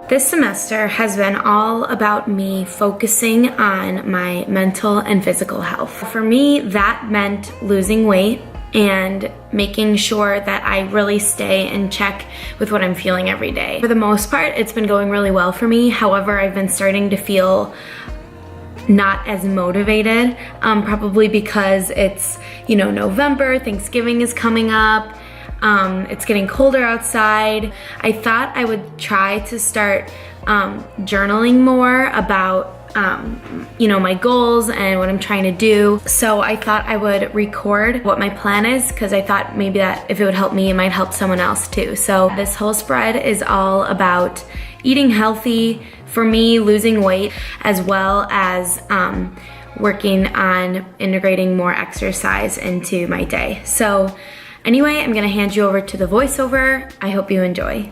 This semester has been all about me focusing on my mental and physical health. For me, that meant losing weight and making sure that I really stay in check with what I'm feeling every day. For the most part, it's been going really well for me. However, I've been starting to feel not as motivated, probably because it's, November, Thanksgiving is coming up. It's getting colder outside. I thought I would try to start journaling more about my goals and what I'm trying to do. So I thought I would record what my plan is, because I thought maybe that if it would help me, it might help someone else too. So this whole spread is all about eating healthy, for me, losing weight, as well as working on integrating more exercise into my day. So anyway, I'm gonna hand you over to the voiceover. I hope you enjoy.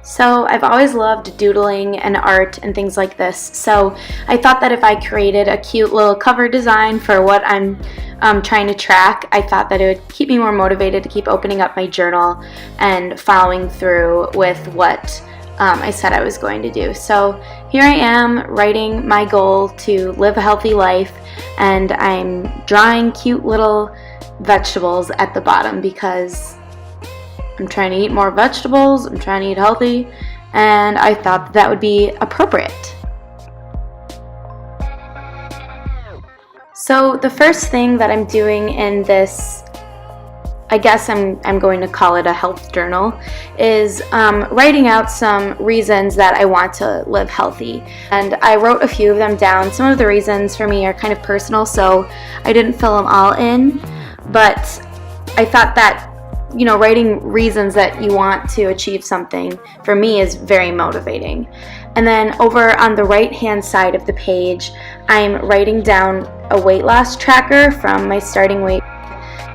So I've always loved doodling and art and things like this. So I thought that if I created a cute little cover design for what I'm trying to track, I thought that it would keep me more motivated to keep opening up my journal and following through with what I said I was going to do. So here I am writing my goal to live a healthy life, and I'm drawing cute little vegetables at the bottom because I'm trying to eat more vegetables, I'm trying to eat healthy, and I thought that would be appropriate. So the first thing that I'm doing in this, I guess I'm going to call it a health journal, is writing out some reasons that I want to live healthy. And I wrote a few of them down. Some of the reasons for me are kind of personal, so I didn't fill them all in. But I thought that, writing reasons that you want to achieve something for me is very motivating. And then over on the right-hand side of the page, I'm writing down a weight loss tracker from my starting weight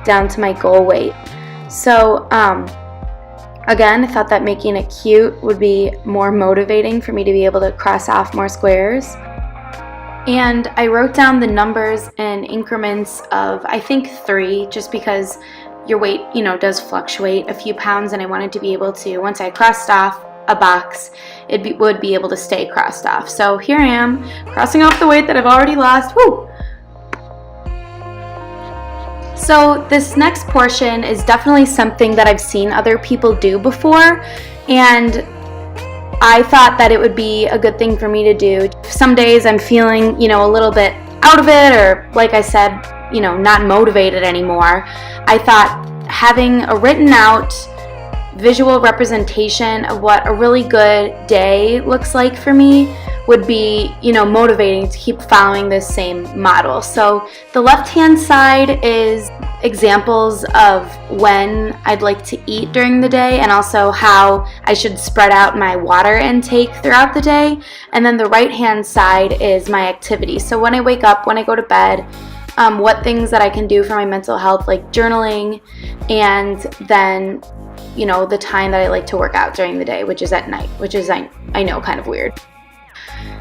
down to my goal weight. So again, I thought that making it cute would be more motivating for me to be able to cross off more squares. And I wrote down the numbers in increments of, I think, 3, just because your weight, does fluctuate a few pounds, and I wanted to be able to, once I crossed off a box, would be able to stay crossed off. So here I am, crossing off the weight that I've already lost. Woo! So this next portion is definitely something that I've seen other people do before, and I thought that it would be a good thing for me to do. Some days I'm feeling, a little bit out of it, or like I said, not motivated anymore. I thought having a written out visual representation of what a really good day looks like for me would be, motivating to keep following this same model. So the left-hand side is examples of when I'd like to eat during the day, and also how I should spread out my water intake throughout the day. And then the right-hand side is my activity. So when I wake up, when I go to bed, what things that I can do for my mental health, like journaling, and then, the time that I like to work out during the day, which is at night, which is, I know, kind of weird.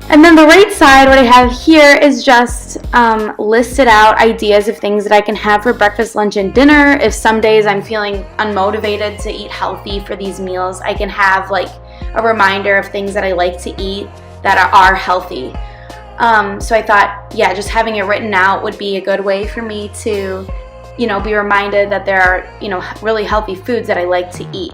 And then the right side, what I have here is just listed out ideas of things that I can have for breakfast, lunch, and dinner. If some days I'm feeling unmotivated to eat healthy for these meals, I can have like a reminder of things that I like to eat that are healthy. So I thought, just having it written out would be a good way for me to, be reminded that there are, really healthy foods that I like to eat.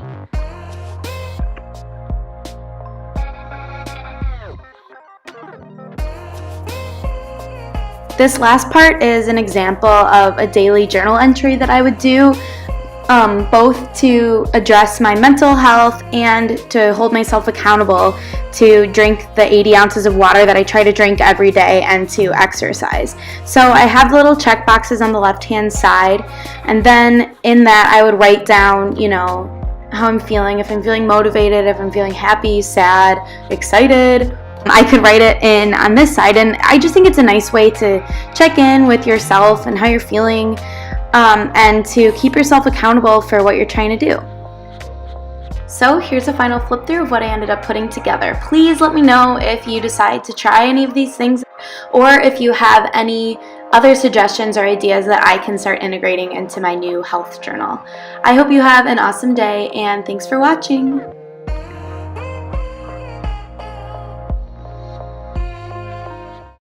This last part is an example of a daily journal entry that I would do, both to address my mental health and to hold myself accountable to drink the 80 ounces of water that I try to drink every day, and to exercise. So I have little check boxes on the left-hand side, and then in that I would write down, how I'm feeling, if I'm feeling motivated, if I'm feeling happy, sad, excited. I could write it in on this side, and I just think it's a nice way to check in with yourself and how you're feeling, and to keep yourself accountable for what you're trying to do. So here's a final flip through of what I ended up putting together. Please let me know if you decide to try any of these things. or if you have any other suggestions or ideas that I can start integrating into my new health journal. I hope you have an awesome day, and thanks for watching.